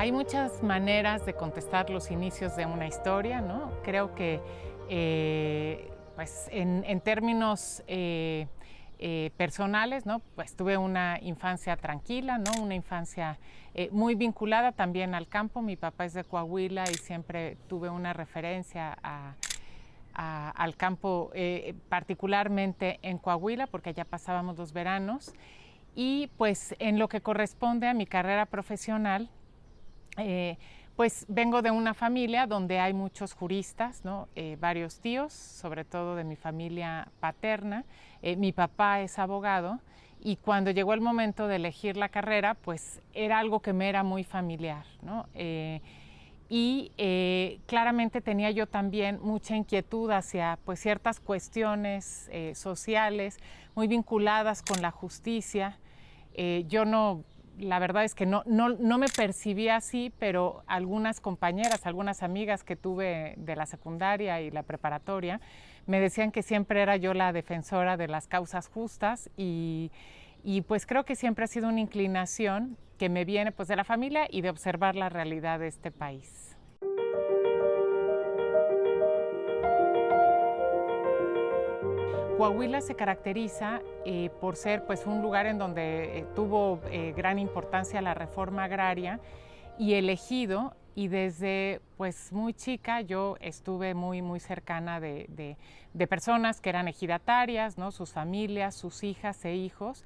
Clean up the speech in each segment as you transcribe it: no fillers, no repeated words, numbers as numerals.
Hay muchas maneras de contestar los inicios de una historia, ¿no? Creo que pues en términos personales, ¿no? Pues tuve una infancia tranquila, ¿no? Una infancia muy vinculada también al campo. Mi papá es de Coahuila y siempre tuve una referencia al campo, particularmente en Coahuila, porque allá pasábamos los veranos. Y pues en lo que corresponde a mi carrera profesional, pues vengo de una familia donde hay muchos juristas, ¿no? Varios tíos, sobre todo de mi familia paterna. Mi papá es abogado y cuando llegó el momento de elegir la carrera, pues era algo que me era muy familiar, ¿no? Claramente tenía yo también mucha inquietud hacia pues, ciertas cuestiones sociales muy vinculadas con la justicia. Yo no, la verdad es que no me percibía así, pero algunas compañeras, algunas amigas que tuve de la secundaria y la preparatoria me decían que siempre era yo la defensora de las causas justas y pues creo que siempre ha sido una inclinación que me viene pues de la familia y de observar la realidad de este país. Coahuila se caracteriza por ser pues, un lugar en donde tuvo gran importancia la reforma agraria y el ejido, y desde pues, muy chica yo estuve muy cercana de personas que eran ejidatarias, ¿no? Sus familias, sus hijas e hijos,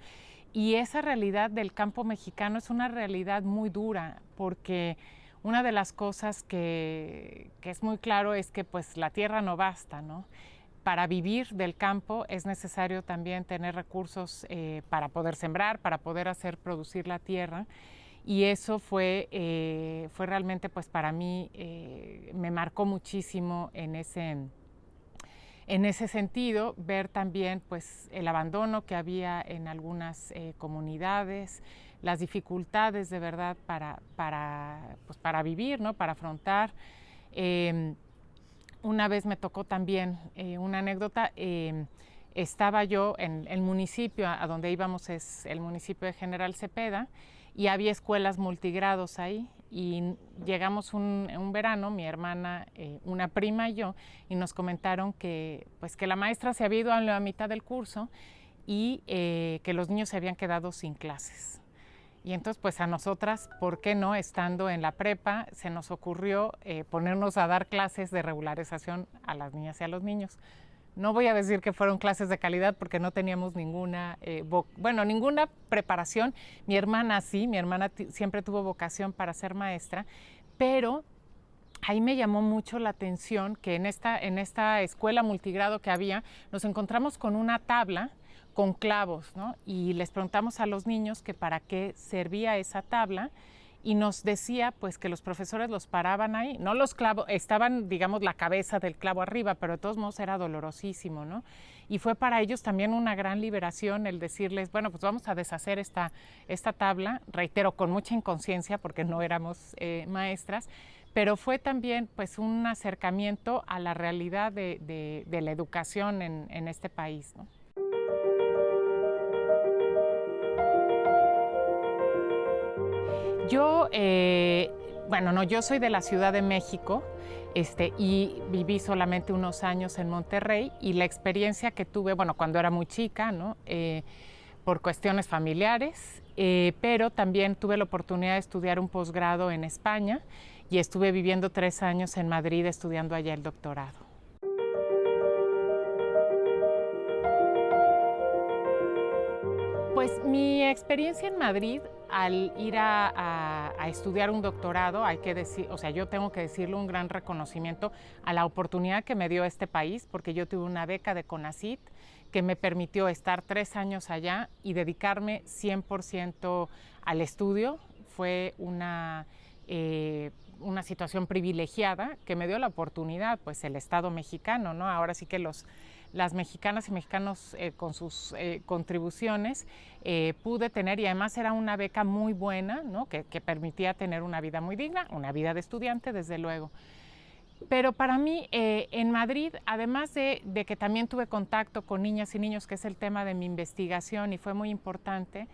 y esa realidad del campo mexicano es una realidad muy dura porque una de las cosas que es muy claro es que pues, la tierra no basta, ¿no? Para vivir del campo es necesario también tener recursos para poder sembrar, para poder hacer producir la tierra. Y eso fue realmente, pues para mí, me marcó muchísimo en ese sentido, ver también pues, el abandono que había en algunas comunidades, las dificultades de verdad para vivir, ¿no? Para afrontar. Una vez me tocó también una anécdota, estaba yo en el municipio a donde íbamos, es el municipio de General Cepeda, y había escuelas multigrados ahí, y llegamos un verano, mi hermana, una prima y yo, y nos comentaron que, pues, que la maestra se había ido a la mitad del curso y que los niños se habían quedado sin clases. Y entonces, pues a nosotras, ¿por qué no? Estando en la prepa, se nos ocurrió ponernos a dar clases de regularización a las niñas y a los niños. No voy a decir que fueron clases de calidad porque no teníamos ninguna preparación. Mi hermana sí, mi hermana siempre tuvo vocación para ser maestra, pero ahí me llamó mucho la atención que en esta escuela multigrado que había, nos encontramos con una tabla con clavos, ¿no? Y les preguntamos a los niños que para qué servía esa tabla y nos decía pues que los profesores los paraban ahí, no los clavos, estaban digamos la cabeza del clavo arriba, pero de todos modos era dolorosísimo, ¿no? Y fue para ellos también una gran liberación el decirles, bueno, pues vamos a deshacer esta tabla, reitero, con mucha inconsciencia porque no éramos maestras, pero fue también pues un acercamiento a la realidad de la educación en este país, ¿no? Yo, yo soy de la Ciudad de México, y viví solamente unos años en Monterrey, y la experiencia que tuve, bueno, cuando era muy chica, ¿no? Por cuestiones familiares, pero también tuve la oportunidad de estudiar un posgrado en España y estuve viviendo 3 años en Madrid estudiando allá el doctorado. Pues mi experiencia en Madrid, al ir a estudiar un doctorado, hay que decir, o sea, yo tengo que decirle un gran reconocimiento a la oportunidad que me dio este país, porque yo tuve una beca de CONACYT que me permitió estar 3 años allá y dedicarme 100% al estudio. Fue una situación privilegiada que me dio la oportunidad, pues el Estado mexicano, ¿no? Ahora sí que las mexicanas y mexicanos con sus contribuciones pude tener, y además era una beca muy buena, ¿no? que permitía tener una vida muy digna, una vida de estudiante, desde luego. Pero para mí en Madrid, además de que también tuve contacto con niñas y niños, que es el tema de mi investigación y fue muy importante,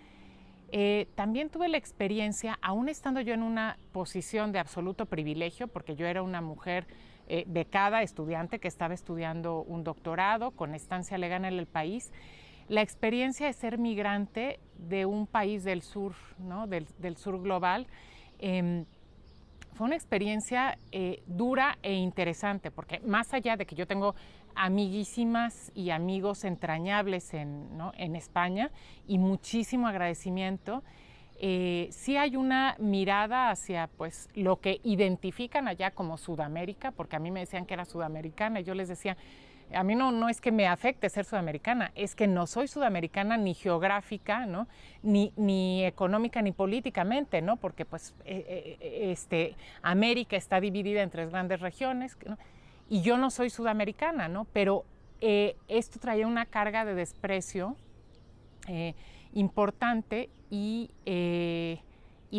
También tuve la experiencia, aún estando yo en una posición de absoluto privilegio, porque yo era una mujer becada, estudiante que estaba estudiando un doctorado con estancia legal en el país, la experiencia de ser migrante de un país del sur, ¿no? del sur global, fue una experiencia dura e interesante, porque más allá de que yo tengo amiguísimas y amigos entrañables ¿no? en España y muchísimo agradecimiento, sí hay una mirada hacia pues, lo que identifican allá como Sudamérica, porque a mí me decían que era sudamericana y yo les decía, a mí no es que me afecte ser sudamericana, es que no soy sudamericana ni geográfica, ¿no? ni económica ni políticamente, ¿no? Porque pues América está dividida en 3 grandes regiones, ¿no? Y yo no soy sudamericana, ¿no? Pero esto traía una carga de desprecio importante y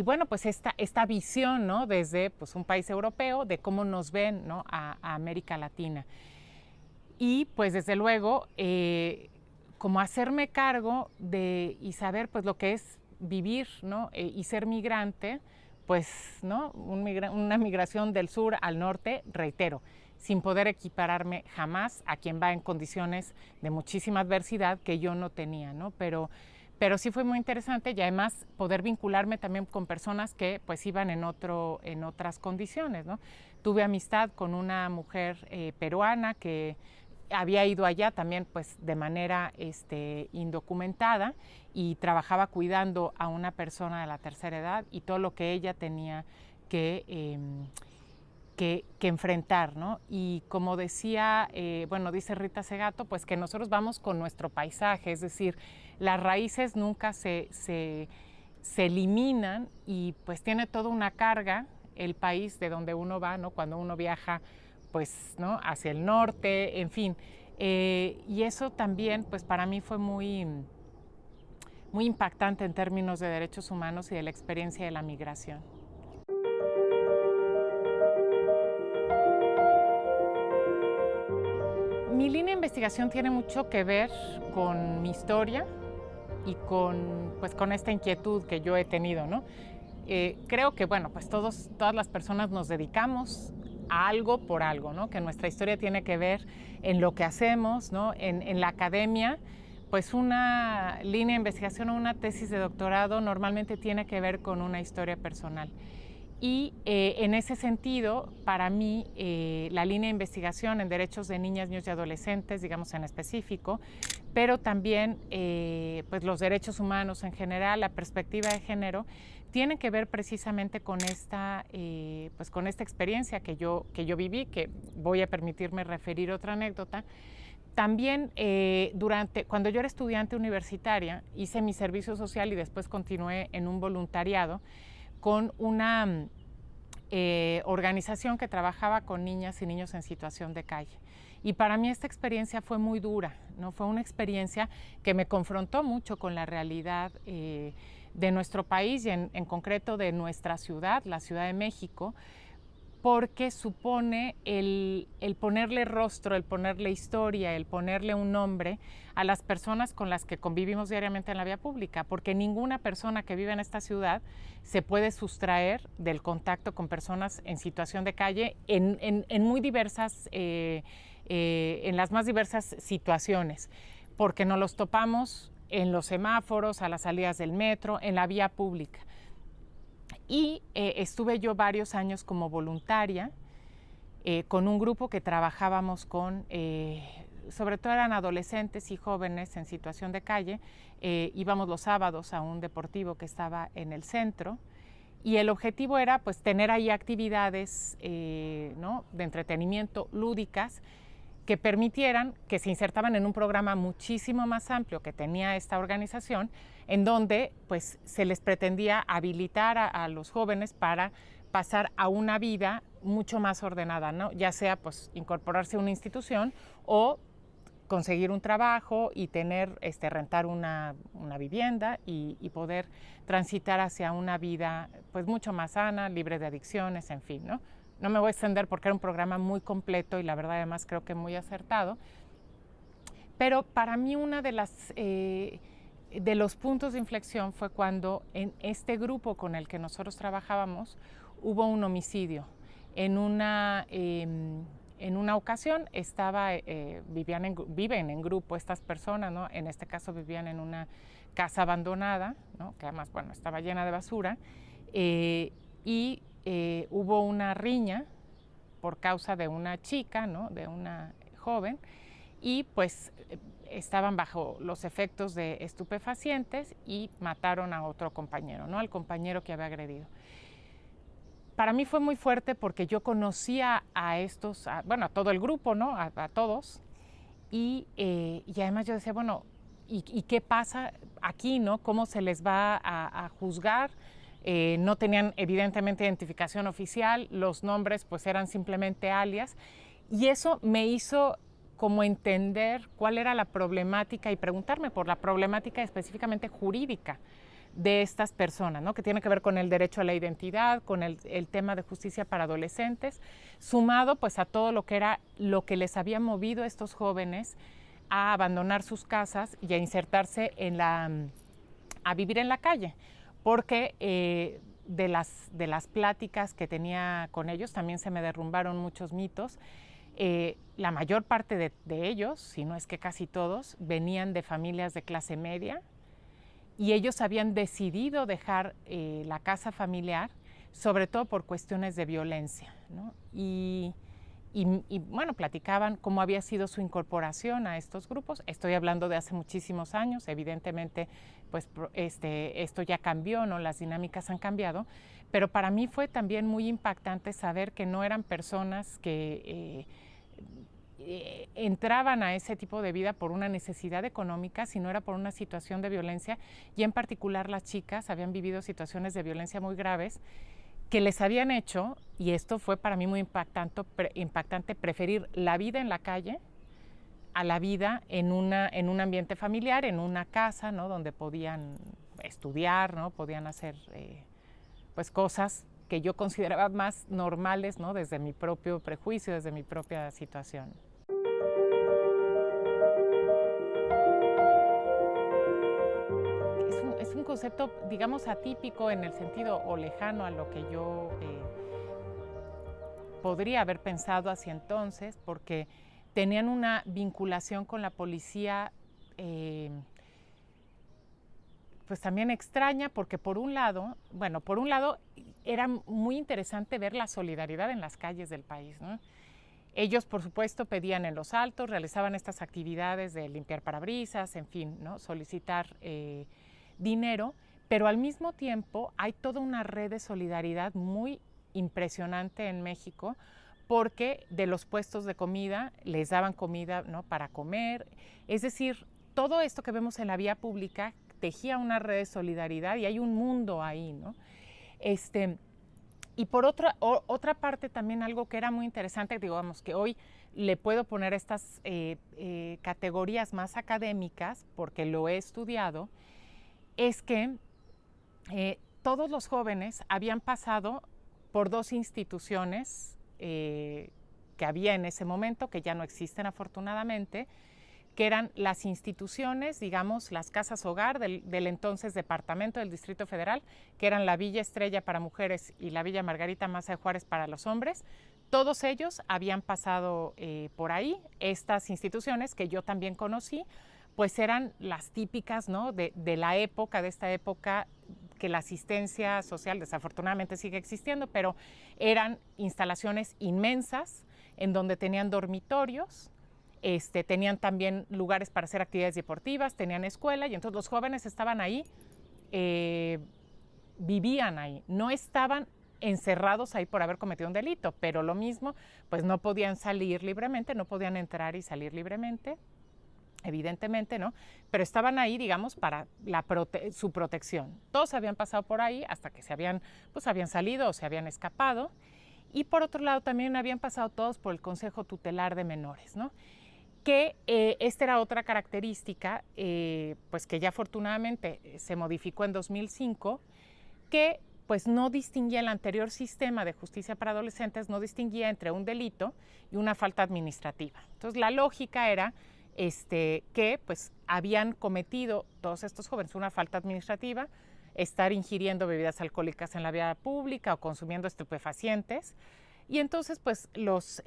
bueno, pues esta visión, ¿no? Desde pues, un país europeo de cómo nos ven, ¿no? a América Latina. Y pues desde luego, como hacerme cargo y saber pues lo que es vivir, ¿no? Y ser migrante, pues, ¿no? Una migración del sur al norte, reitero, sin poder equipararme jamás a quien va en condiciones de muchísima adversidad que yo no tenía, ¿no? Pero sí fue muy interesante y además poder vincularme también con personas que pues iban en otras condiciones, ¿no? Tuve amistad con una mujer peruana que había ido allá también pues de manera indocumentada y trabajaba cuidando a una persona de la tercera edad y todo lo que ella tenía que enfrentar, ¿no? Y como decía, bueno, dice Rita Segato, pues que nosotros vamos con nuestro paisaje, es decir, las raíces nunca se eliminan y pues tiene toda una carga el país de donde uno va, ¿no? Cuando uno viaja pues, ¿no? hacia el norte, en fin. Y eso también, pues para mí fue muy impactante en términos de derechos humanos y de la experiencia de la migración. Mi línea de investigación tiene mucho que ver con mi historia y con esta inquietud que yo he tenido, ¿no? Creo que, bueno, pues todas las personas nos dedicamos a algo por algo, ¿no? Que nuestra historia tiene que ver en lo que hacemos, ¿no? En la academia, pues una línea de investigación o una tesis de doctorado normalmente tiene que ver con una historia personal. Y en ese sentido, para mí, la línea de investigación en derechos de niñas, niños y adolescentes, digamos en específico, pero también pues los derechos humanos en general, la perspectiva de género, tienen que ver precisamente con pues con esta experiencia que yo viví, que voy a permitirme referir otra anécdota. También cuando yo era estudiante universitaria, hice mi servicio social y después continué en un voluntariado con una organización que trabajaba con niñas y niños en situación de calle. Y para mí esta experiencia fue muy dura, ¿no? Fue una experiencia que me confrontó mucho con la realidad de nuestro país y en concreto de nuestra ciudad, la Ciudad de México, porque supone el ponerle rostro, el ponerle historia, el ponerle un nombre a las personas con las que convivimos diariamente en la vía pública, porque ninguna persona que vive en esta ciudad se puede sustraer del contacto con personas en situación de calle en muy diversas, en las más diversas situaciones, porque nos los topamos en los semáforos, a las salidas del metro, en la vía pública. Y estuve yo varios años como voluntaria con un grupo que trabajábamos con, sobre todo eran adolescentes y jóvenes en situación de calle. Íbamos los sábados a un deportivo que estaba en el centro y el objetivo era pues tener ahí actividades ¿no? de entretenimiento lúdicas que permitieran que se insertaban en un programa muchísimo más amplio que tenía esta organización, en donde pues, se les pretendía habilitar a los jóvenes para pasar a una vida mucho más ordenada, ¿no? Ya sea pues, incorporarse a una institución o conseguir un trabajo y rentar una vivienda y poder transitar hacia una vida pues, mucho más sana, libre de adicciones, en fin, ¿no? No me voy a extender porque era un programa muy completo y la verdad además creo que muy acertado. Pero para mí una de las de los puntos de inflexión fue cuando en este grupo con el que nosotros trabajábamos hubo un homicidio. En una ocasión viven en grupo estas personas, ¿no? En este caso vivían en una casa abandonada, ¿no? Que además, bueno, estaba llena de basura, hubo una riña por causa de una chica, ¿no? De una joven, y pues estaban bajo los efectos de estupefacientes y mataron a otro compañero, ¿no? Al compañero que había agredido. Para mí fue muy fuerte porque yo conocía a a todo el grupo, ¿no? A todos, y además yo decía, bueno, ¿y qué pasa aquí, ¿no? ¿Cómo se les va a juzgar? No tenían evidentemente identificación oficial, los nombres pues eran simplemente alias, y eso me hizo como entender cuál era la problemática y preguntarme por la problemática específicamente jurídica de estas personas, ¿no? Que tiene que ver con el derecho a la identidad, con el tema de justicia para adolescentes, sumado pues a todo lo que les había movido a estos jóvenes a abandonar sus casas y a insertarse a vivir en la calle, porque de las pláticas que tenía con ellos también se me derrumbaron muchos mitos. La mayor parte de ellos, si no es que casi todos, venían de familias de clase media, y ellos habían decidido dejar la casa familiar, sobre todo por cuestiones de violencia, ¿no? Y bueno, platicaban cómo había sido su incorporación a estos grupos. Estoy hablando de hace muchísimos años, evidentemente pues esto ya cambió, ¿no? Las dinámicas han cambiado, pero para mí fue también muy impactante saber que no eran personas que entraban a ese tipo de vida por una necesidad económica, sino era por una situación de violencia, y en particular las chicas habían vivido situaciones de violencia muy graves que les habían hecho, y esto fue para mí muy impactante, preferir la vida en la calle a la vida en un ambiente familiar, en una casa, ¿no? Donde podían estudiar, ¿no? Podían hacer pues cosas que yo consideraba más normales, ¿no? Desde mi propio prejuicio, desde mi propia situación. Es un concepto, digamos, atípico en el sentido o lejano a lo que yo podría haber pensado hacia entonces, porque tenían una vinculación con la policía pues también extraña, porque por un lado era muy interesante ver la solidaridad en las calles del país, ¿no? Ellos, por supuesto, pedían en los altos, realizaban estas actividades de limpiar parabrisas, en fin, ¿no? Solicitar dinero, pero al mismo tiempo hay toda una red de solidaridad muy impresionante en México, porque de los puestos de comida les daban comida, ¿no? Para comer. Es decir, todo esto que vemos en la vía pública tejía una red de solidaridad, y hay un mundo ahí, ¿no? Y por otra parte también algo que era muy interesante, digamos que hoy le puedo poner estas categorías más académicas porque lo he estudiado, es que todos los jóvenes habían pasado por dos instituciones que había en ese momento, que ya no existen afortunadamente, que eran las instituciones, digamos, las casas hogar del entonces Departamento del Distrito Federal, que eran la Villa Estrella para mujeres y la Villa Margarita Maza de Juárez para los hombres. Todos ellos habían pasado por ahí. Estas instituciones, que yo también conocí, pues eran las típicas, ¿no? de esta época, que la asistencia social desafortunadamente sigue existiendo, pero eran instalaciones inmensas en donde tenían dormitorios, tenían también lugares para hacer actividades deportivas, tenían escuela, y entonces los jóvenes estaban ahí, vivían ahí, no estaban encerrados ahí por haber cometido un delito, pero lo mismo, pues no podían salir libremente, no podían entrar y salir libremente, evidentemente, ¿no? Pero estaban ahí, digamos, para su protección. Todos habían pasado por ahí hasta que habían salido o se habían escapado. Y por otro lado, también habían pasado todos por el Consejo Tutelar de Menores, ¿no? Que esta era otra característica, pues que ya afortunadamente se modificó en 2005, que pues no distinguía, el anterior sistema de justicia para adolescentes no distinguía entre un delito y una falta administrativa. Entonces la lógica era que pues habían cometido todos estos jóvenes una falta administrativa, estar ingiriendo bebidas alcohólicas en la vía pública o consumiendo estupefacientes. Y entonces pues los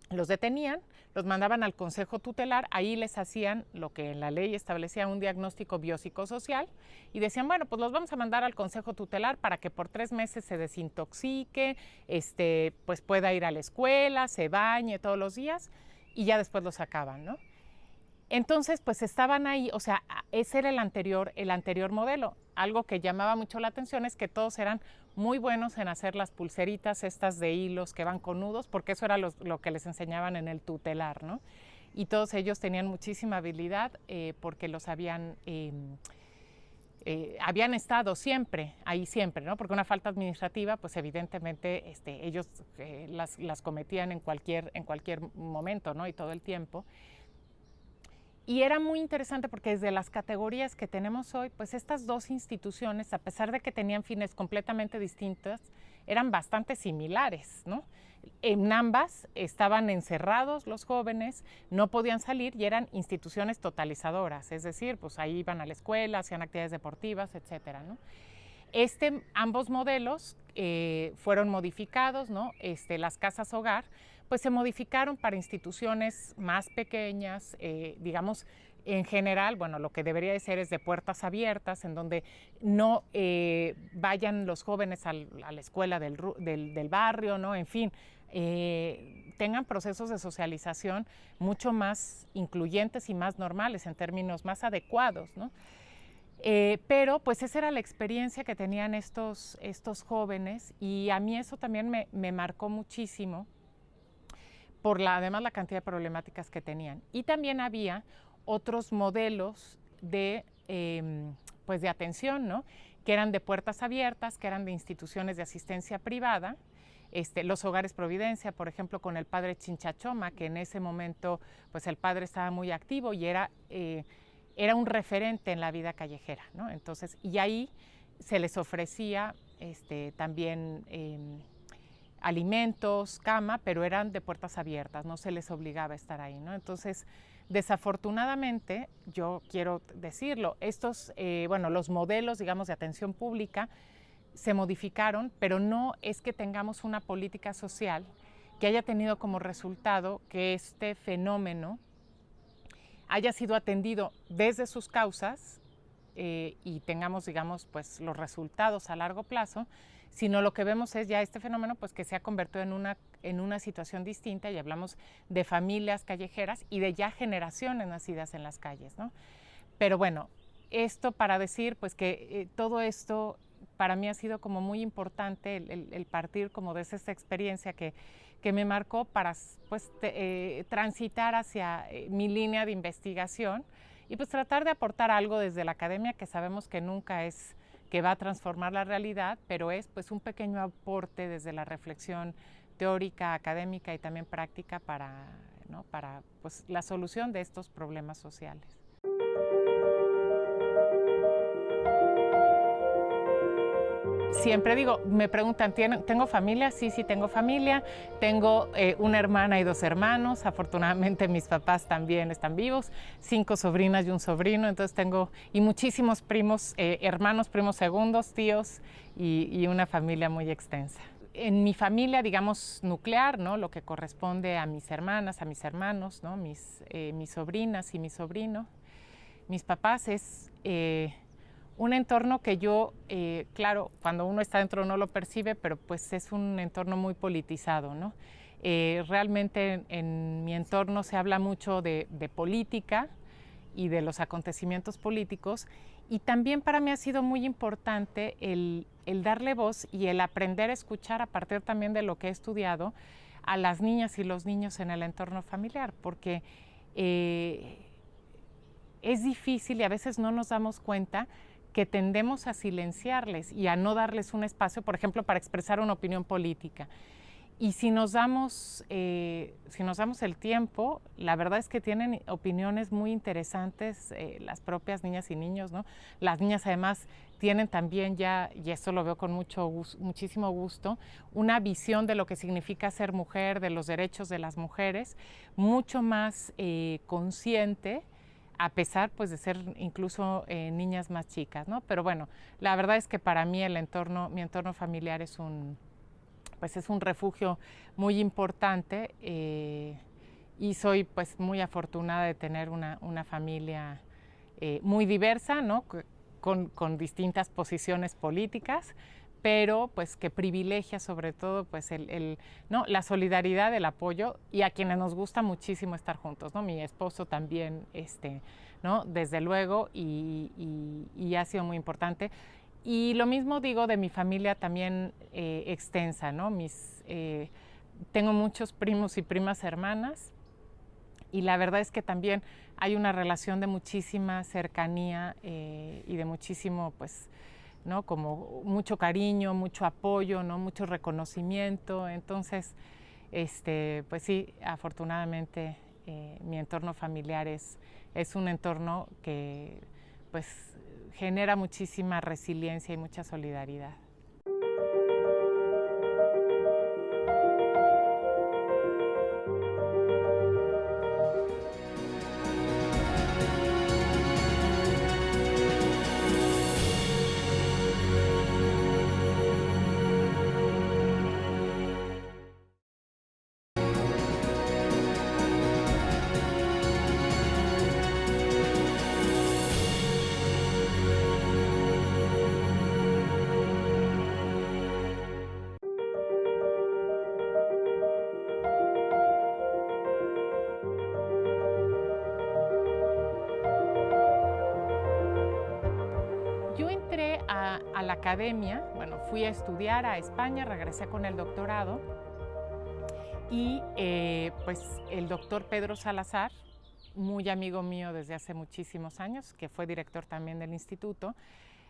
detenían, los mandaban al consejo tutelar, ahí les hacían lo que en la ley establecía un diagnóstico biopsicosocial y decían, bueno, pues los vamos a mandar al consejo tutelar para que por 3 meses se desintoxique, pues pueda ir a la escuela, se bañe todos los días y ya después lo sacaban, ¿no? Entonces, pues estaban ahí, o sea, ese era el anterior modelo. Algo que llamaba mucho la atención es que todos eran muy buenos en hacer las pulseritas estas de hilos que van con nudos, porque eso era lo que les enseñaban en el tutelar, ¿no? Y todos ellos tenían muchísima habilidad porque los habían estado siempre, ahí siempre, ¿no? Porque una falta administrativa, pues evidentemente ellos las cometían en cualquier momento, ¿no? Y todo el tiempo. Y era muy interesante porque desde las categorías que tenemos hoy, pues estas dos instituciones, a pesar de que tenían fines completamente distintos, eran bastante similares, ¿no? En ambas estaban encerrados los jóvenes, no podían salir y eran instituciones totalizadoras, es decir, pues ahí iban a la escuela, hacían actividades deportivas, etcétera, ¿no? Ambos modelos fueron modificados, ¿no? Las casas hogar, pues se modificaron para instituciones más pequeñas, digamos, en general, bueno, lo que debería de ser es de puertas abiertas, en donde no vayan los jóvenes a la escuela del barrio, ¿no? En fin, tengan procesos de socialización mucho más incluyentes y más normales, en términos más adecuados, ¿no? Pero pues esa era la experiencia que tenían estos jóvenes y a mí eso también me marcó muchísimo por además la cantidad de problemáticas que tenían. Y también había otros modelos de atención, ¿no? Que eran de puertas abiertas, que eran de instituciones de asistencia privada, los hogares Providencia, por ejemplo, con el padre Chinchachoma, que en ese momento pues el padre estaba muy activo y era un referente en la vida callejera, ¿no? Entonces, y ahí se les ofrecía también alimentos, cama, pero eran de puertas abiertas, no se les obligaba a estar ahí, ¿no? Entonces, desafortunadamente, yo quiero decirlo, los modelos, digamos, de atención pública se modificaron, pero no es que tengamos una política social que haya tenido como resultado que este fenómeno haya sido atendido desde sus causas y tengamos, digamos, pues los resultados a largo plazo, sino lo que vemos es ya este fenómeno pues que se ha convertido en una situación distinta y hablamos de familias callejeras y de ya generaciones nacidas en las calles, ¿no? Pero bueno, esto para decir pues que todo esto para mí ha sido como muy importante el partir como de esa experiencia que me marcó para pues transitar hacia mi línea de investigación y pues tratar de aportar algo desde la academia, que sabemos que nunca es que va a transformar la realidad, pero es pues un pequeño aporte desde la reflexión teórica, académica y también práctica para pues, la solución de estos problemas sociales. Siempre digo, me preguntan, ¿tengo familia? Sí, tengo familia. Tengo una hermana y 2 hermanos. Afortunadamente mis papás también están vivos. 5 sobrinas y un sobrino. Entonces tengo muchísimos primos, hermanos, primos segundos, tíos y una familia muy extensa. En mi familia, digamos, nuclear, ¿no? Lo que corresponde a mis hermanas, a mis hermanos, ¿no? Mis sobrinas y mi sobrino, mis papás es un entorno que yo, claro, cuando uno está dentro no lo percibe, pero pues es un entorno muy politizado, ¿no? Realmente en mi entorno se habla mucho de política y de los acontecimientos políticos, y también para mí ha sido muy importante el darle voz y el aprender a escuchar a partir también de lo que he estudiado a las niñas y los niños en el entorno familiar, porque es difícil y a veces no nos damos cuenta que tendemos a silenciarles y a no darles un espacio, por ejemplo, para expresar una opinión política. Y si nos damos el tiempo, la verdad es que tienen opiniones muy interesantes las propias niñas y niños, ¿no? Las niñas además tienen también ya, y esto lo veo con muchísimo gusto, una visión de lo que significa ser mujer, de los derechos de las mujeres, mucho más consciente, a pesar pues de ser incluso niñas más chicas, ¿no? Pero bueno, la verdad es que para mí mi entorno familiar es un refugio muy importante y soy pues muy afortunada de tener una familia muy diversa, ¿no? Con distintas posiciones políticas, pero pues que privilegia sobre todo pues ¿no? La solidaridad, el apoyo y a quienes nos gusta muchísimo estar juntos, ¿no? Mi esposo también, ¿no? Desde luego y ha sido muy importante. Y lo mismo digo de mi familia también extensa, ¿no? Tengo muchos primos y primas hermanas y la verdad es que también hay una relación de muchísima cercanía y de muchísimo, pues, ¿no? Como mucho cariño, mucho apoyo, ¿no? Mucho reconocimiento. Entonces, pues sí, afortunadamente mi entorno familiar es un entorno que pues genera muchísima resiliencia y mucha solidaridad. Yo entré a la academia, bueno, fui a estudiar a España, regresé con el doctorado y pues el doctor Pedro Salazar, muy amigo mío desde hace muchísimos años, que fue director también del instituto,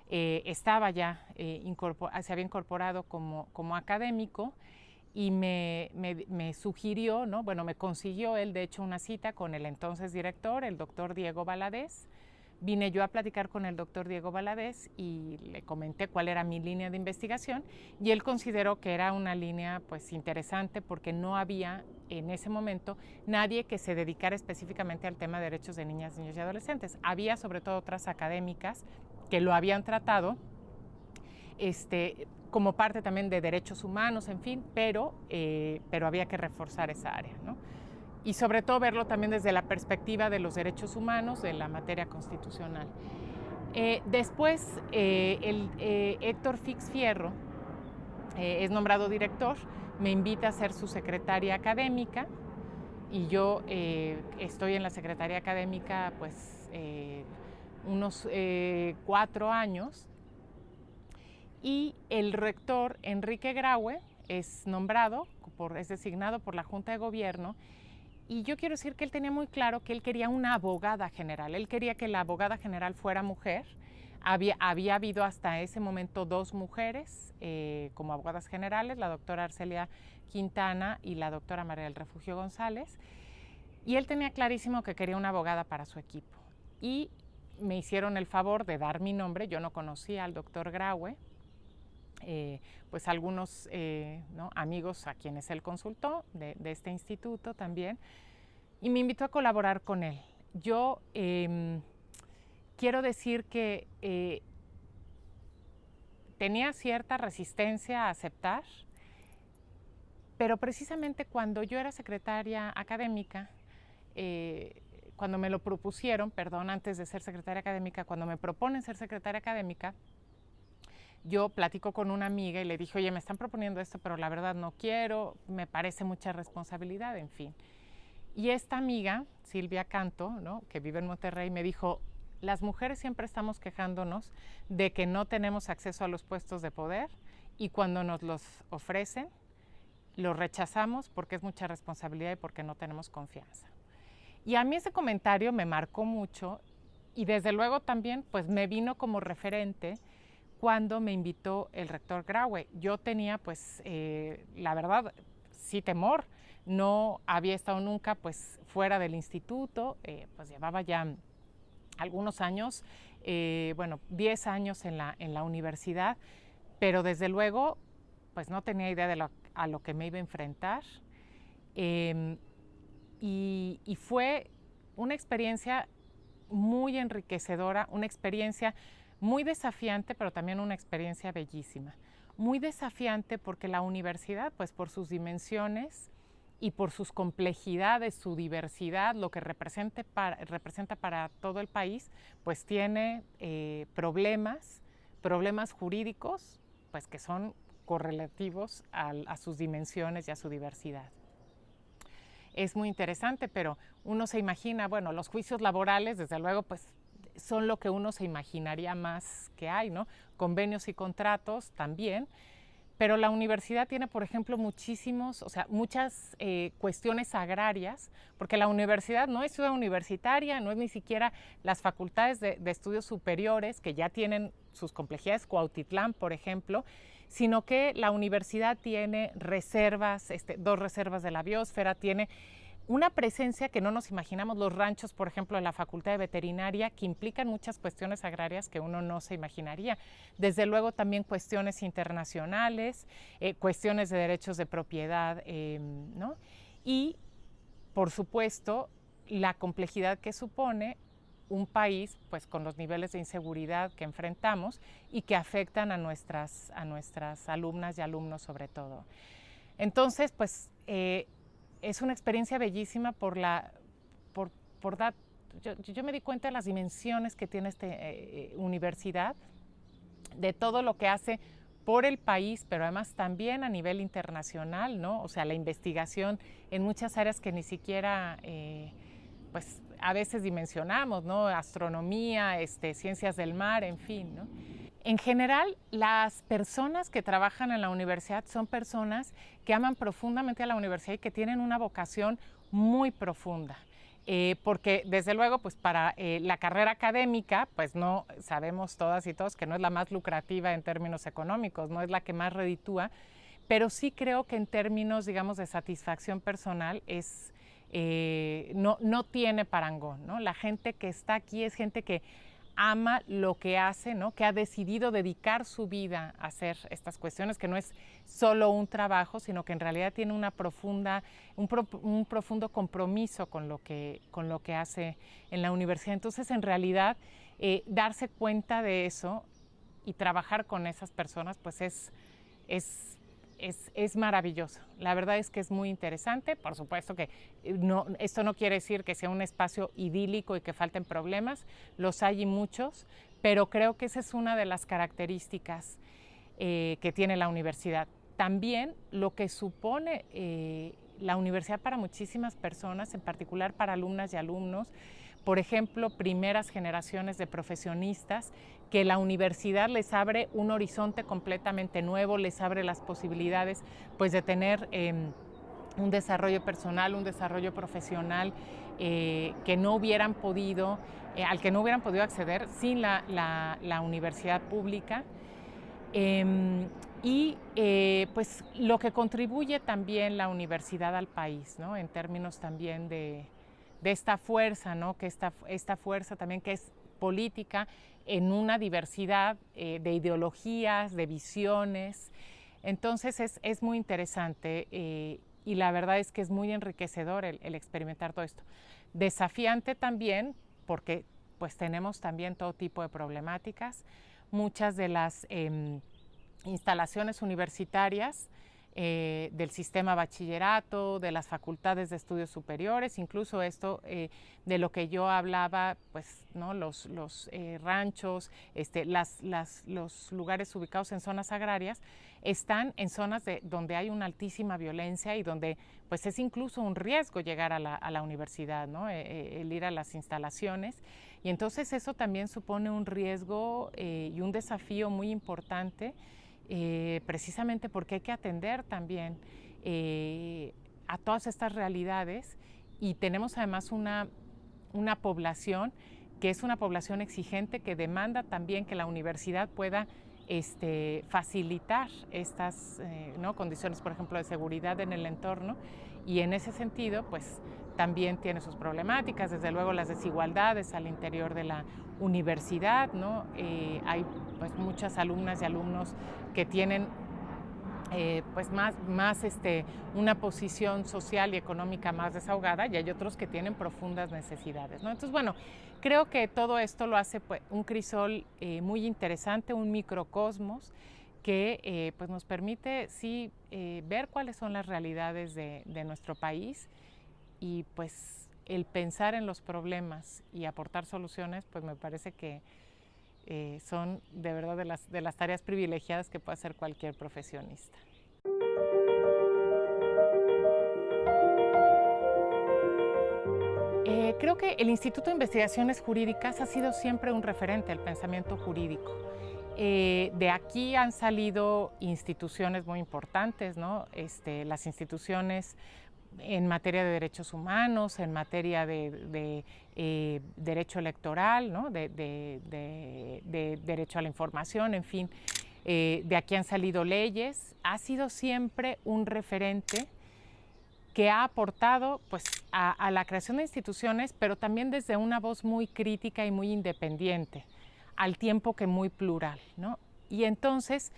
estaba ya, se había incorporado como académico y me sugirió, ¿no? Bueno, me consiguió él de hecho una cita con el entonces director, el doctor Diego Valadez. Vine yo a platicar con el doctor Diego Valadez y le comenté cuál era mi línea de investigación y él consideró que era una línea pues interesante porque no había en ese momento nadie que se dedicara específicamente al tema de derechos de niñas, niños y adolescentes. Había sobre todo otras académicas que lo habían tratado como parte también de derechos humanos, en fin, pero había que reforzar esa área, ¿no? Y sobre todo verlo también desde la perspectiva de los derechos humanos, de la materia constitucional. Después, Héctor Fix Fierro es nombrado director, me invita a ser su secretaria académica y yo estoy en la secretaria académica pues unos 4 años y el rector Enrique Graue es designado por la Junta de Gobierno. Y yo quiero decir que él tenía muy claro que él quería una abogada general. Él quería que la abogada general fuera mujer. Había habido hasta ese momento 2 mujeres como abogadas generales, la doctora Arcelia Quintana y la doctora María del Refugio González. Y él tenía clarísimo que quería una abogada para su equipo. Y me hicieron el favor de dar mi nombre. Yo no conocía al doctor Graue. Pues algunos ¿no? amigos a quienes él consultó de este instituto también y me invitó a colaborar con él. Yo quiero decir que tenía cierta resistencia a aceptar, pero precisamente cuando yo era secretaria académica, cuando me lo propusieron, antes de ser secretaria académica, cuando me proponen ser secretaria académica, yo platico con una amiga y le dije, oye, me están proponiendo esto, pero la verdad no quiero, me parece mucha responsabilidad, en fin. Y esta amiga, Silvia Canto, ¿no? que vive en Monterrey, me dijo, las mujeres siempre estamos quejándonos de que no tenemos acceso a los puestos de poder y cuando nos los ofrecen, los rechazamos porque es mucha responsabilidad y porque no tenemos confianza. Y a mí ese comentario me marcó mucho y desde luego también pues me vino como referente cuando me invitó el rector Graue. Yo tenía pues la verdad sí temor. No había estado nunca pues fuera del instituto, pues llevaba ya algunos años, bueno, 10 años en la universidad, pero desde luego pues no tenía idea de a lo que me iba a enfrentar. Y fue una experiencia muy enriquecedora, una experiencia muy desafiante, pero también una experiencia bellísima. Muy desafiante porque la universidad, pues por sus dimensiones y por sus complejidades, su diversidad, lo que representa para todo el país, pues tiene problemas jurídicos, pues que son correlativos a sus dimensiones y a su diversidad. Es muy interesante, pero uno se imagina, bueno, los juicios laborales, desde luego, pues son lo que uno se imaginaría más que hay, ¿no? Convenios y contratos también, pero la universidad tiene, por ejemplo, muchas cuestiones agrarias, porque la universidad no es ciudad universitaria, no es ni siquiera las facultades de estudios superiores, que ya tienen sus complejidades, Cuautitlán, por ejemplo, sino que la universidad tiene reservas, 2 reservas de la biosfera, tiene una presencia que no nos imaginamos, los ranchos, por ejemplo, en la Facultad de Veterinaria, que implican muchas cuestiones agrarias que uno no se imaginaría. Desde luego también cuestiones internacionales, cuestiones de derechos de propiedad, ¿no? Y, por supuesto, la complejidad que supone un país pues con los niveles de inseguridad que enfrentamos y que afectan a nuestras alumnas y alumnos sobre todo. Entonces, pues es una experiencia bellísima yo me di cuenta de las dimensiones que tiene esta universidad, de todo lo que hace por el país, pero además también a nivel internacional, ¿no? O sea, la investigación en muchas áreas que ni siquiera pues a veces dimensionamos, ¿no? Astronomía, ciencias del mar, en fin, ¿no? En general, las personas que trabajan en la universidad son personas que aman profundamente a la universidad y que tienen una vocación muy profunda. Porque desde luego, pues para la carrera académica, pues no sabemos todas y todos que no es la más lucrativa en términos económicos, no es la que más reditúa, pero sí creo que en términos, digamos, de satisfacción personal no tiene parangón, ¿no? La gente que está aquí es gente que ama lo que hace, ¿no? Que ha decidido dedicar su vida a hacer estas cuestiones, que no es solo un trabajo, sino que en realidad tiene un profundo compromiso con lo que hace en la universidad. Entonces, en realidad, darse cuenta de eso y trabajar con esas personas, pues es maravilloso. La verdad es que es muy interesante. Por supuesto que esto no quiere decir que sea un espacio idílico y que falten problemas, los hay y muchos, pero creo que esa es una de las características que tiene la universidad. También lo que supone la universidad para muchísimas personas, en particular para alumnas y alumnos, por ejemplo, primeras generaciones de profesionistas, que la universidad les abre un horizonte completamente nuevo, les abre las posibilidades pues, de tener un desarrollo personal, un desarrollo profesional que no hubieran podido, al que no hubieran podido acceder sin la universidad pública. Pues lo que contribuye también la universidad al país, ¿no? En términos también de esta fuerza, ¿no? Que esta fuerza también que es política en una diversidad de ideologías, de visiones. Entonces es muy interesante y la verdad es que es muy enriquecedor el experimentar todo esto. Desafiante también porque pues tenemos también todo tipo de problemáticas. Muchas de las instalaciones universitarias del sistema bachillerato, de las facultades de estudios superiores, incluso esto de lo que yo hablaba, pues, ¿no? los ranchos, los lugares ubicados en zonas agrarias, están en zonas donde hay una altísima violencia y donde pues, es incluso un riesgo llegar a la universidad, ¿no? El ir a las instalaciones. Y entonces eso también supone un riesgo y un desafío muy importante, precisamente porque hay que atender también a todas estas realidades y tenemos además una población que es una población exigente que demanda también que la universidad pueda facilitar estas ¿no? condiciones, por ejemplo, de seguridad en el entorno, y en ese sentido, pues también tiene sus problemáticas, desde luego las desigualdades al interior de la universidad, ¿no? Hay pues muchas alumnas y alumnos que tienen pues más una posición social y económica más desahogada, y hay otros que tienen profundas necesidades, ¿no? Entonces, bueno, creo que todo esto lo hace pues, un crisol muy interesante, un microcosmos que pues nos permite sí ver cuáles son las realidades de nuestro país, y pues el pensar en los problemas y aportar soluciones, pues me parece que son de verdad de las tareas privilegiadas que puede hacer cualquier profesionista. Creo que el Instituto de Investigaciones Jurídicas ha sido siempre un referente al pensamiento jurídico. De aquí han salido instituciones muy importantes, ¿no? Las instituciones en materia de derechos humanos, en materia de derecho electoral, ¿no? de derecho a la información, en fin. De aquí han salido leyes. Ha sido siempre un referente que ha aportado pues, a la creación de instituciones, pero también desde una voz muy crítica y muy independiente, al tiempo que muy plural, ¿no? Y entonces,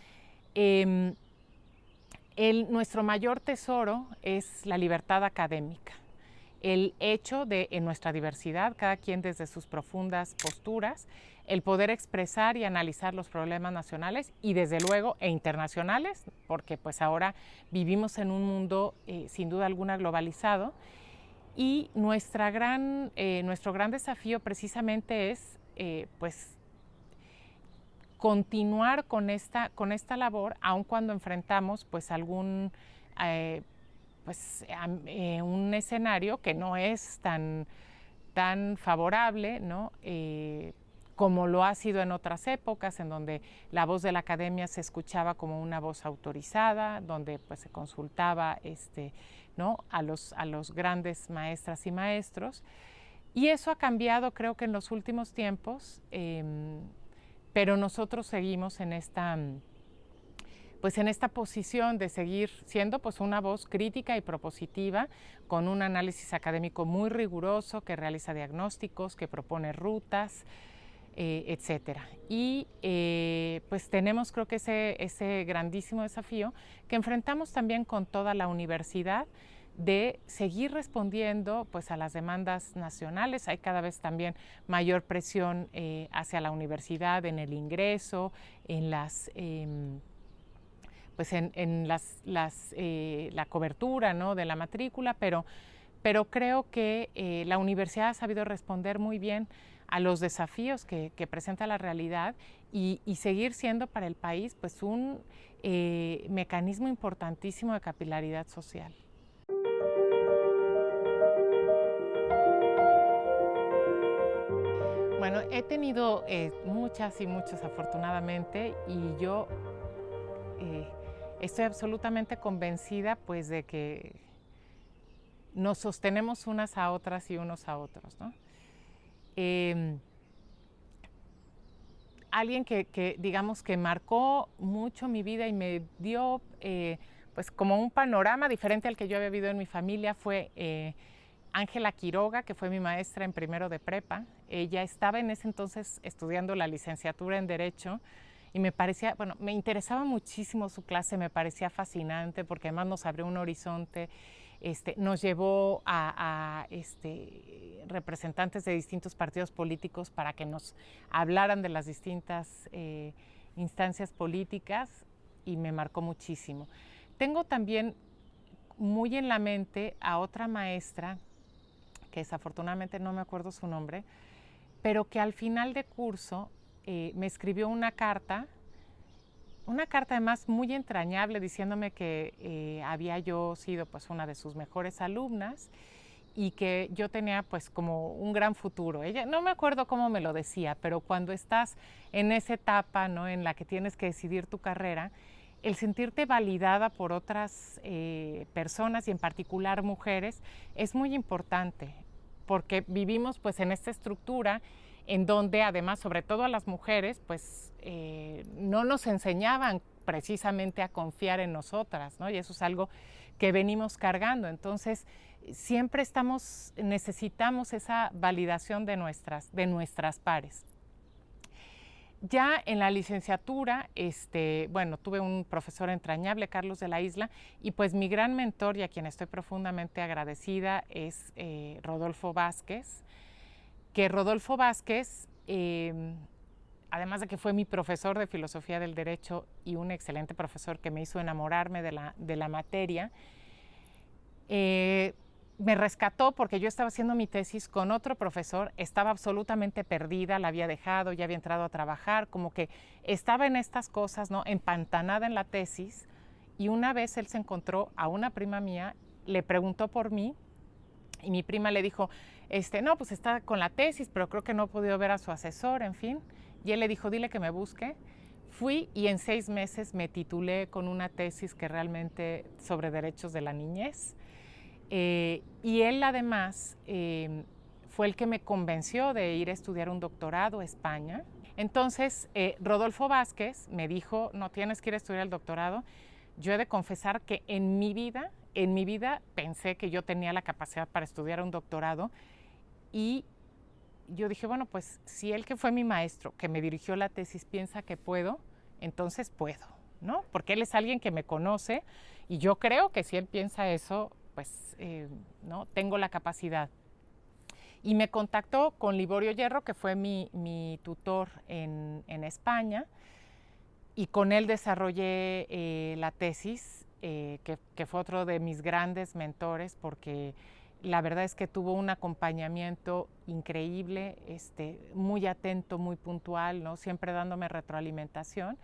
nuestro mayor tesoro es la libertad académica, el hecho de, en nuestra diversidad, cada quien desde sus profundas posturas, el poder expresar y analizar los problemas nacionales y desde luego internacionales, porque pues ahora vivimos en un mundo sin duda alguna globalizado, y nuestro gran desafío precisamente es pues continuar con esta labor, aun cuando enfrentamos pues algún un escenario que no es tan favorable, ¿no? Como lo ha sido en otras épocas, en donde la voz de la academia se escuchaba como una voz autorizada, donde pues, se consultaba ¿no? a los grandes maestras y maestros. Y eso ha cambiado, creo que en los últimos tiempos, pero nosotros seguimos en esta posición de seguir siendo pues, una voz crítica y propositiva, con un análisis académico muy riguroso, que realiza diagnósticos, que propone rutas, etcétera. Y pues tenemos, creo que ese grandísimo desafío que enfrentamos también con toda la universidad, de seguir respondiendo pues, a las demandas nacionales. Hay cada vez también mayor presión hacia la universidad en el ingreso, en las pues en la cobertura, ¿no? de la matrícula, pero creo que la universidad ha sabido responder muy bien a los desafíos que presenta la realidad, y seguir siendo para el país pues, un mecanismo importantísimo de capilaridad social. Bueno, he tenido muchas y muchas, afortunadamente, y yo estoy absolutamente convencida pues, de que nos sostenemos unas a otras y unos a otros, ¿no? Alguien que digamos que marcó mucho mi vida y me dio pues como un panorama diferente al que yo había vivido en mi familia fue Ángela Quiroga, que fue mi maestra en primero de prepa. Ella estaba en ese entonces estudiando la licenciatura en Derecho, y me parecía, bueno, me interesaba muchísimo su clase, me parecía fascinante porque además nos abrió un horizonte. Nos llevó a representantes de distintos partidos políticos para que nos hablaran de las distintas instancias políticas, y me marcó muchísimo. Tengo también muy en la mente a otra maestra, que desafortunadamente no me acuerdo su nombre, pero que al final de curso me escribió una carta además muy entrañable, diciéndome que había yo sido pues una de sus mejores alumnas y que yo tenía pues como un gran futuro. Ella, no me acuerdo cómo me lo decía, pero cuando estás en esa etapa, ¿no? en la que tienes que decidir tu carrera, el sentirte validada por otras personas, y en particular mujeres, es muy importante, porque vivimos pues en esta estructura en donde además, sobre todo a las mujeres, pues no nos enseñaban precisamente a confiar en nosotras, ¿no? Y eso es algo que venimos cargando. Entonces, siempre necesitamos esa validación de nuestras pares. Ya en la licenciatura, bueno, tuve un profesor entrañable, Carlos de la Isla, y pues mi gran mentor y a quien estoy profundamente agradecida es Rodolfo Vázquez, que Rodolfo Vázquez, además de que fue mi profesor de filosofía del derecho y un excelente profesor que me hizo enamorarme de la materia, me rescató porque yo estaba haciendo mi tesis con otro profesor, estaba absolutamente perdida, la había dejado, ya había entrado a trabajar, como que estaba en estas cosas, ¿no? Empantanada en la tesis, y una vez él se encontró a una prima mía, le preguntó por mí, y mi prima le dijo, no, pues está con la tesis, pero creo que no ha podido ver a su asesor, en fin, y él le dijo, dile que me busque. Fui y en 6 meses me titulé con una tesis que realmente sobre derechos de la niñez. Y él además fue el que me convenció de ir a estudiar un doctorado a España. Entonces, Rodolfo Vázquez me dijo, no tienes que ir a estudiar el doctorado. Yo he de confesar que en mi vida pensé que yo tenía la capacidad para estudiar un doctorado, y yo dije, bueno, pues si él, que fue mi maestro, que me dirigió la tesis, piensa que puedo, entonces puedo, ¿no? Porque él es alguien que me conoce, y yo creo que si él piensa eso, pues no tengo la capacidad. Y me contactó con Liborio Hierro, que fue mi tutor en España, y con él desarrollé la tesis, que fue otro de mis grandes mentores, porque la verdad es que tuvo un acompañamiento increíble, muy atento, muy puntual, ¿no? Siempre dándome retroalimentación.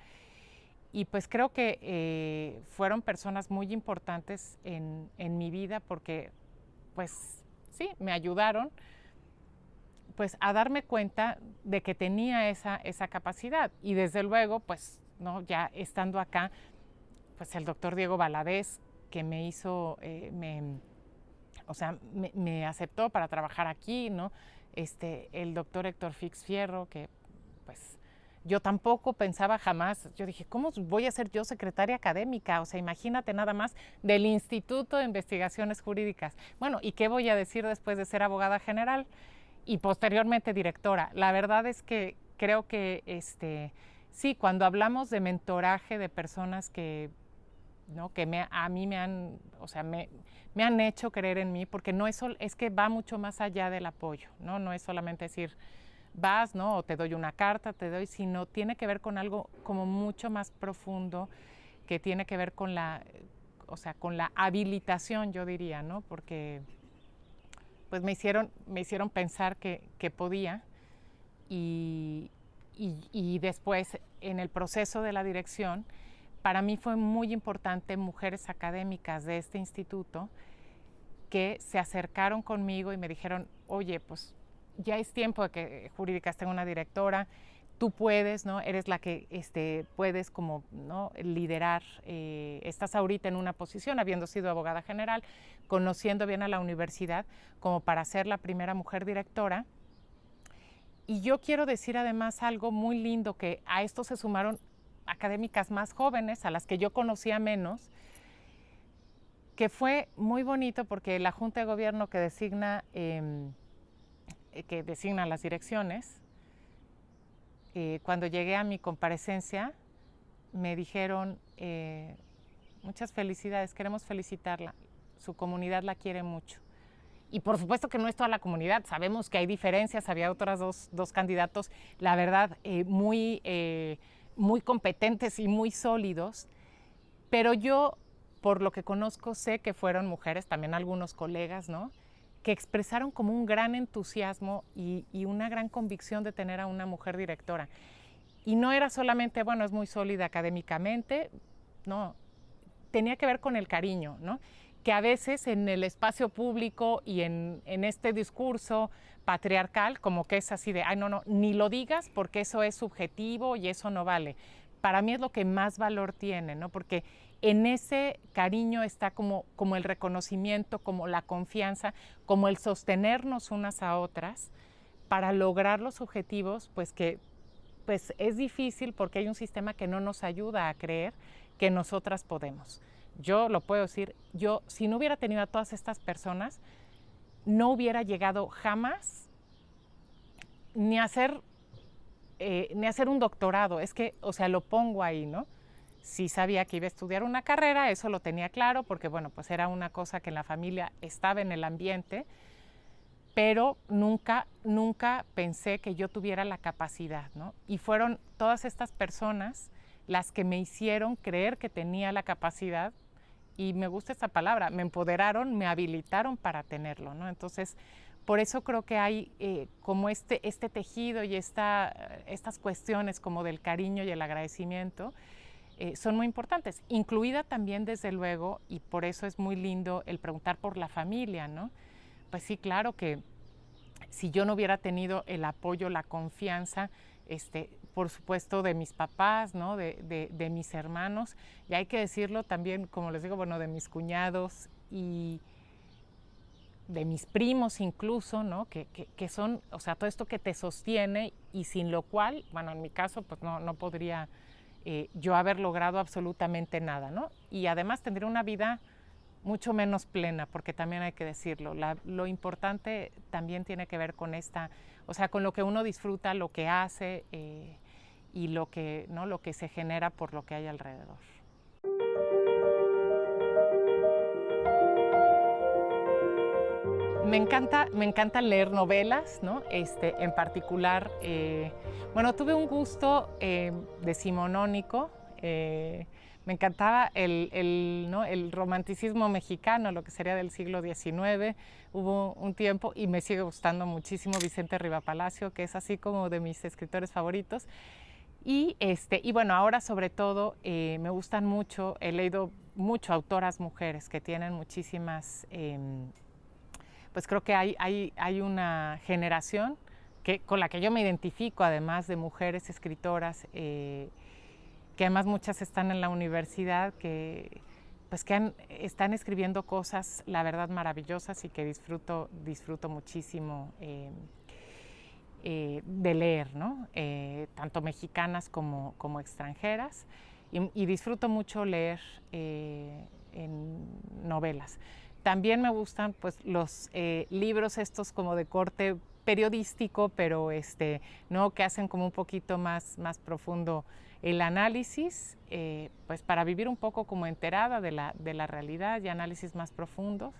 Y pues creo que fueron personas muy importantes en mi vida, porque pues sí, me ayudaron pues a darme cuenta de que tenía esa capacidad. Y desde luego, pues, ¿no? Ya estando acá, pues el doctor Diego Valadez, que me hizo, me aceptó para trabajar aquí, ¿no? El doctor Héctor Fix Fierro, que pues yo tampoco pensaba jamás, yo dije, ¿cómo voy a ser yo secretaria académica? O sea, imagínate nada más, del Instituto de Investigaciones Jurídicas. Bueno, ¿y qué voy a decir después de ser abogada general y posteriormente directora? La verdad es que creo que sí, cuando hablamos de mentoraje de personas que, ¿no? que a mí me han, o sea, me han hecho creer en mí, porque no es que va mucho más allá del apoyo, ¿no? No es solamente decir, vas, ¿no? O te doy una carta, sino tiene que ver con algo como mucho más profundo, que tiene que ver con con la habilitación, yo diría, ¿no? Porque pues me hicieron pensar que podía, y después en el proceso de la dirección, para mí fue muy importante mujeres académicas de este instituto que se acercaron conmigo y me dijeron, oye, pues ya es tiempo de que Jurídicas tenga una directora, tú puedes, ¿no? Eres la que puedes como, ¿no? liderar, estás ahorita en una posición, habiendo sido abogada general, conociendo bien a la universidad, como para ser la primera mujer directora. Y yo quiero decir además algo muy lindo, que a esto se sumaron académicas más jóvenes, a las que yo conocía menos, que fue muy bonito, porque la Junta de Gobierno que designa las direcciones, cuando llegué a mi comparecencia, me dijeron, muchas felicidades, queremos felicitarla, su comunidad la quiere mucho. Y por supuesto que no es toda la comunidad, sabemos que hay diferencias, había otros dos candidatos, la verdad, muy competentes y muy sólidos, pero yo, por lo que conozco, sé que fueron mujeres, también algunos colegas, ¿no? Que expresaron como un gran entusiasmo y una gran convicción de tener a una mujer directora. Y no era solamente, bueno, es muy sólida académicamente, no, tenía que ver con el cariño, ¿no? Que a veces en el espacio público y en este discurso patriarcal, como que es así de, ay, no, ni lo digas porque eso es subjetivo y eso no vale. Para mí es lo que más valor tiene, ¿no? Porque en ese cariño está como el reconocimiento, como la confianza, como el sostenernos unas a otras, para lograr los objetivos, pues que pues es difícil porque hay un sistema que no nos ayuda a creer que nosotras podemos. Yo lo puedo decir, yo si no hubiera tenido a todas estas personas, no hubiera llegado jamás ni a hacer un doctorado. Es que, o sea, lo pongo ahí, ¿no? Sí sabía que iba a estudiar una carrera, eso lo tenía claro, porque bueno, pues era una cosa que en la familia estaba en el ambiente, pero nunca pensé que yo tuviera la capacidad, ¿no? Y fueron todas estas personas las que me hicieron creer que tenía la capacidad, y me gusta esta palabra, me empoderaron, me habilitaron para tenerlo, ¿no? Entonces, por eso creo que hay como este tejido y estas cuestiones como del cariño y el agradecimiento son muy importantes, incluida también desde luego, y por eso es muy lindo el preguntar por la familia, ¿no? Pues sí, claro que si yo no hubiera tenido el apoyo, la confianza, por supuesto, de mis papás, ¿no? de mis hermanos, y hay que decirlo también, como les digo, bueno, de mis cuñados y de mis primos incluso, ¿no? Que son, o sea, todo esto que te sostiene y sin lo cual, bueno, en mi caso, pues no podría yo haber logrado absolutamente nada, ¿no? Y además tendría una vida mucho menos plena, porque también hay que decirlo, lo importante también tiene que ver con o sea, con lo que uno disfruta, lo que hace y lo que se genera por lo que hay alrededor. Me encanta leer novelas, ¿no? En particular, bueno, tuve un gusto decimonónico. Me encantaba el romanticismo mexicano, lo que sería del siglo XIX. Hubo un tiempo, y me sigue gustando muchísimo, Vicente Rivapalacio, que es así como de mis escritores favoritos. Y bueno, ahora sobre todo me gustan mucho, he leído mucho autoras mujeres que tienen muchísimas... pues creo que hay una generación con la que yo me identifico, además de mujeres escritoras, que además muchas están en la universidad, que están escribiendo cosas, la verdad, maravillosas, y que disfruto muchísimo de leer, ¿no? Tanto mexicanas como extranjeras, y disfruto mucho leer en novelas. También me gustan pues los libros estos como de corte periodístico, pero ¿no? Que hacen como un poquito más profundo el análisis, pues para vivir un poco como enterada de la realidad, y análisis más profundos.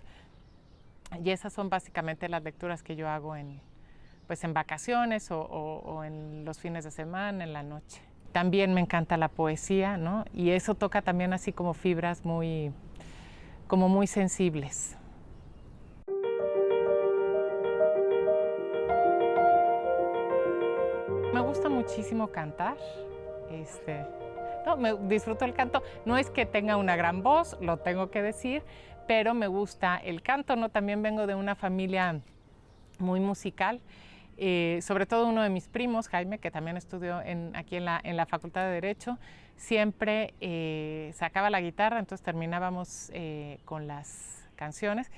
Y esas son básicamente las lecturas que yo hago en vacaciones o en los fines de semana, en la noche. También me encanta la poesía, ¿no? Y eso toca también así como fibras muy sensibles. Me gusta muchísimo cantar. Disfruto el canto. No es que tenga una gran voz, lo tengo que decir, pero me gusta el canto, ¿no? También vengo de una familia muy musical. Sobre todo uno de mis primos, Jaime, que también estudió aquí en la Facultad de Derecho, siempre sacaba la guitarra, entonces terminábamos con las canciones,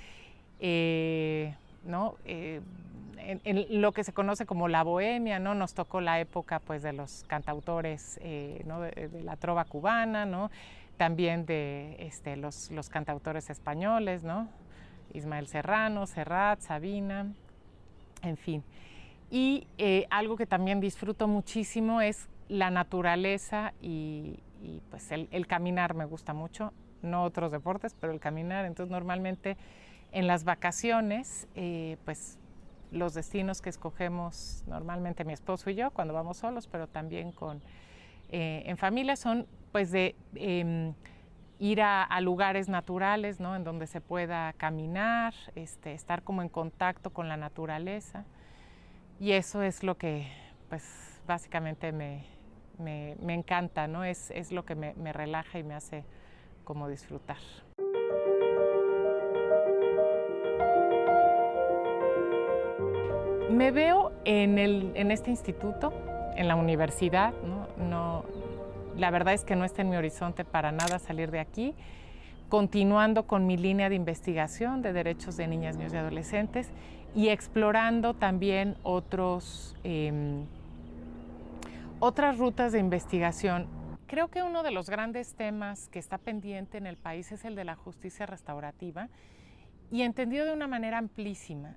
¿no? En lo que se conoce como la bohemia, ¿no? Nos tocó la época pues, de los cantautores, ¿no? de la trova cubana, ¿no? También de los cantautores españoles, ¿no? Ismael Serrano, Serrat, Sabina, en fin. Y algo que también disfruto muchísimo es la naturaleza y pues el caminar me gusta mucho, no otros deportes, pero el caminar. Entonces normalmente en las vacaciones, pues los destinos que escogemos normalmente mi esposo y yo cuando vamos solos, pero también en familia, son pues de ir a lugares naturales, ¿no? En donde se pueda caminar, estar como en contacto con la naturaleza. Y eso es lo que, pues, básicamente me encanta, ¿no? Es lo que me relaja y me hace como disfrutar. Me veo en este instituto, en la universidad, ¿no? La verdad es que no está en mi horizonte para nada salir de aquí, continuando con mi línea de investigación de derechos de niñas, niños y adolescentes, y explorando también otras rutas de investigación. Creo que uno de los grandes temas que está pendiente en el país es el de la justicia restaurativa y entendido de una manera amplísima.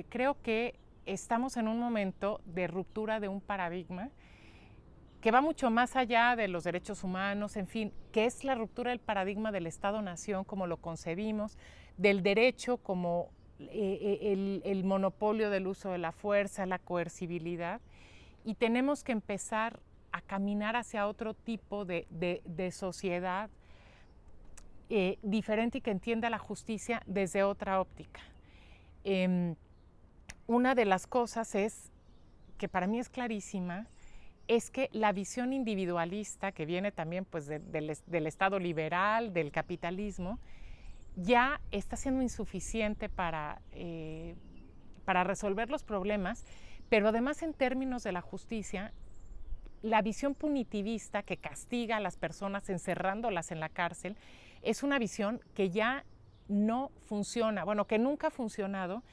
Creo que estamos en un momento de ruptura de un paradigma que va mucho más allá de los derechos humanos, en fin, que es la ruptura del paradigma del Estado-Nación como lo concebimos, del derecho como el monopolio del uso de la fuerza, la coercibilidad, y tenemos que empezar a caminar hacia otro tipo de sociedad diferente y que entienda la justicia desde otra óptica. Una de las cosas que para mí es clarísima, es que la visión individualista que viene también pues, del Estado liberal, del capitalismo, ya está siendo insuficiente para resolver los problemas, pero además en términos de la justicia, la visión punitivista que castiga a las personas encerrándolas en la cárcel es una visión que ya no funciona, bueno, que nunca ha funcionado,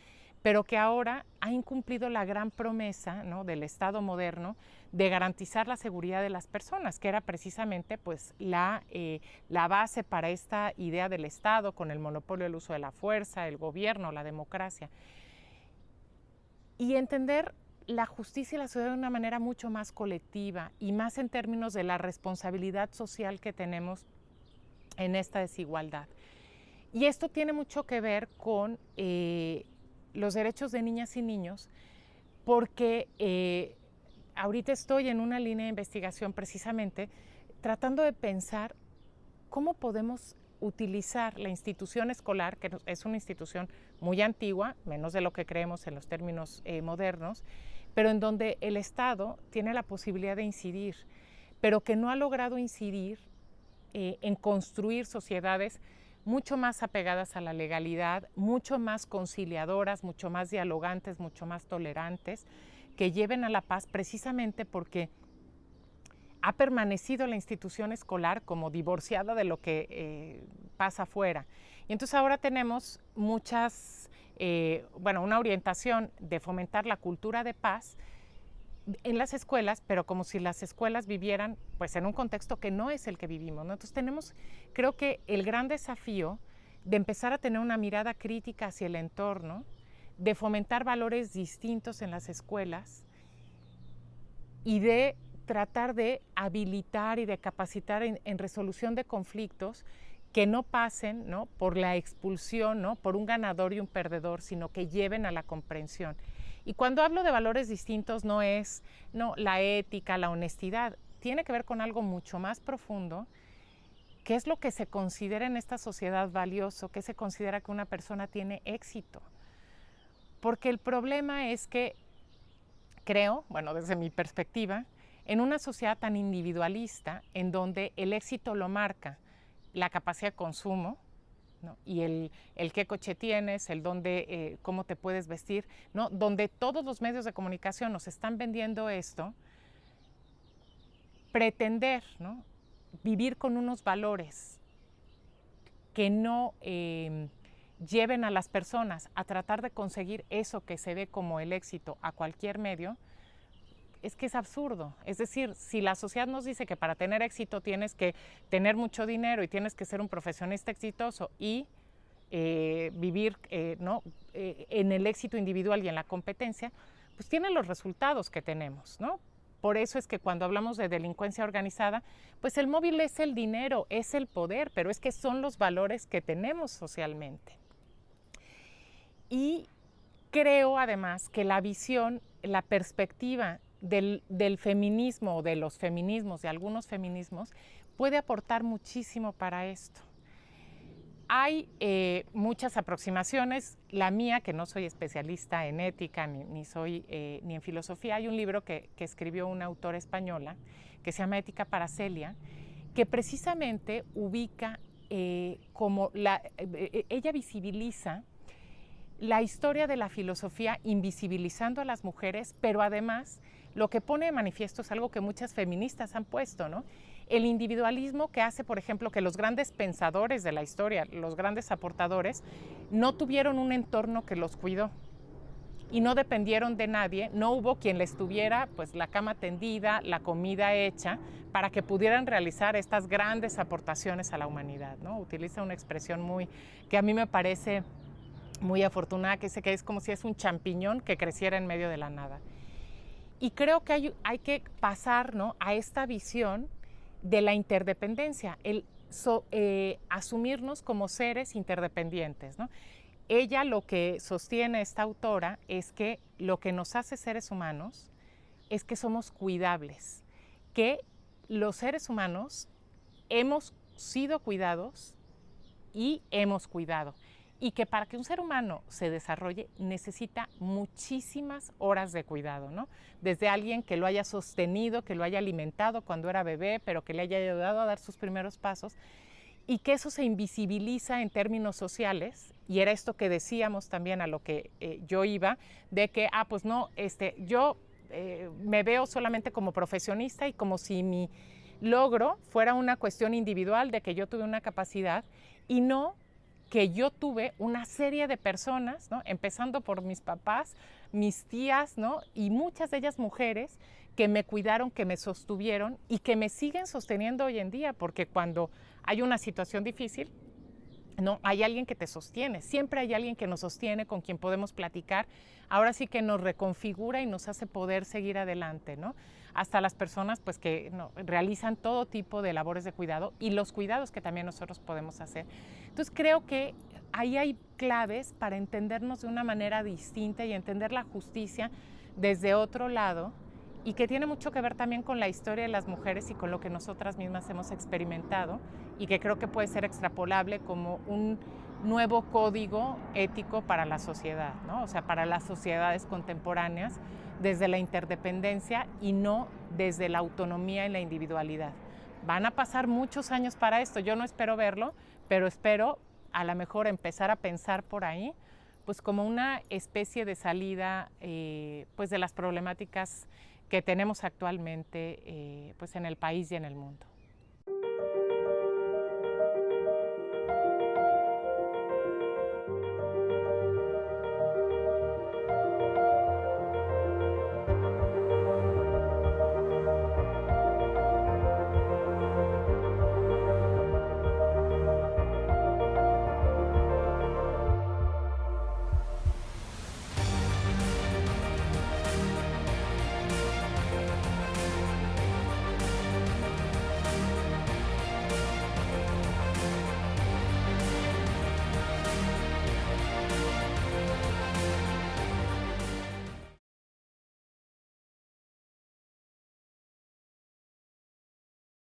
pero que ahora ha incumplido la gran promesa, ¿no?, del Estado moderno de garantizar la seguridad de las personas, que era precisamente pues, la base para esta idea del Estado con el monopolio del uso de la fuerza, el gobierno, la democracia. Y entender la justicia y la sociedad de una manera mucho más colectiva y más en términos de la responsabilidad social que tenemos en esta desigualdad. Y esto tiene mucho que ver con los derechos de niñas y niños, porque ahorita estoy en una línea de investigación precisamente tratando de pensar cómo podemos utilizar la institución escolar, que es una institución muy antigua, menos de lo que creemos en los términos modernos, pero en donde el Estado tiene la posibilidad de incidir, pero que no ha logrado incidir en construir sociedades mucho más apegadas a la legalidad, mucho más conciliadoras, mucho más dialogantes, mucho más tolerantes, que lleven a la paz precisamente porque ha permanecido la institución escolar como divorciada de lo que pasa afuera. Y entonces ahora tenemos una orientación de fomentar la cultura de paz en las escuelas, pero como si las escuelas vivieran pues, en un contexto que no es el que vivimos, ¿no? Entonces tenemos, creo que el gran desafío de empezar a tener una mirada crítica hacia el entorno, de fomentar valores distintos en las escuelas y de tratar de habilitar y de capacitar en resolución de conflictos que no pasen, ¿no?, por la expulsión, ¿no?, por un ganador y un perdedor, sino que lleven a la comprensión. Y cuando hablo de valores distintos no es la ética, la honestidad, tiene que ver con algo mucho más profundo, que es lo que se considera en esta sociedad valioso, que se considera que una persona tiene éxito. Porque el problema es que creo, desde mi perspectiva, en una sociedad tan individualista, en donde el éxito lo marca la capacidad de consumo, ¿no?, y el qué coche tienes, el dónde, cómo te puedes vestir, ¿no?, donde todos los medios de comunicación nos están vendiendo esto, pretender, ¿no?, vivir con unos valores que no lleven a las personas a tratar de conseguir eso que se ve como el éxito a cualquier medio, es que es absurdo. Es decir, si la sociedad nos dice que para tener éxito tienes que tener mucho dinero y tienes que ser un profesionista exitoso y vivir en el éxito individual y en la competencia, pues tiene los resultados que tenemos, ¿no? Por eso es que cuando hablamos de delincuencia organizada, pues el móvil es el dinero, es el poder, pero es que son los valores que tenemos socialmente. Y creo además que la visión, la perspectiva del feminismo o de los feminismos, de algunos feminismos, puede aportar muchísimo para esto. Hay muchas aproximaciones, la mía, que no soy especialista en ética ni en filosofía, hay un libro que escribió una autora española que se llama Ética para Celia, que precisamente ubica ella visibiliza la historia de la filosofía invisibilizando a las mujeres, pero además lo que pone de manifiesto es algo que muchas feministas han puesto, ¿no? El individualismo que hace, por ejemplo, que los grandes pensadores de la historia, los grandes aportadores, no tuvieron un entorno que los cuidó. y no dependieron de nadie, no hubo quien les tuviera pues la cama tendida, la comida hecha, para que pudieran realizar estas grandes aportaciones a la humanidad, ¿no? Utiliza una expresión que a mí me parece muy afortunada, que dice que es como si es un champiñón que creciera en medio de la nada. Y creo que hay que pasar, ¿no?, a esta visión de la interdependencia, asumirnos como seres interdependientes, ¿no? Ella lo que sostiene, esta autora, es que lo que nos hace seres humanos es que somos cuidables, que los seres humanos hemos sido cuidados y hemos cuidado, y que para que un ser humano se desarrolle necesita muchísimas horas de cuidado, ¿no? Desde alguien que lo haya sostenido, que lo haya alimentado cuando era bebé, pero que le haya ayudado a dar sus primeros pasos, y que eso se invisibiliza en términos sociales, y era esto que decíamos también a lo que yo iba, de que, pues no, yo me veo solamente como profesionista y como si mi logro fuera una cuestión individual de que yo tuve una capacidad, y no que yo tuve una serie de personas, ¿no?, empezando por mis papás, mis tías, ¿no?, y muchas de ellas mujeres que me cuidaron, que me sostuvieron y que me siguen sosteniendo hoy en día, porque cuando hay una situación difícil, no, hay alguien que te sostiene, siempre hay alguien que nos sostiene, con quien podemos platicar. Ahora sí que nos reconfigura y nos hace poder seguir adelante, ¿no? Hasta las personas pues que realizan todo tipo de labores de cuidado y los cuidados que también nosotros podemos hacer. Entonces creo que ahí hay claves para entendernos de una manera distinta y entender la justicia desde otro lado, y que tiene mucho que ver también con la historia de las mujeres y con lo que nosotras mismas hemos experimentado, y que creo que puede ser extrapolable como un nuevo código ético para la sociedad, ¿no? O sea, para las sociedades contemporáneas, desde la interdependencia y no desde la autonomía y la individualidad. Van a pasar muchos años para esto, yo no espero verlo, pero espero a lo mejor empezar a pensar por ahí, pues como una especie de salida pues de las problemáticas que tenemos actualmente pues en el país y en el mundo.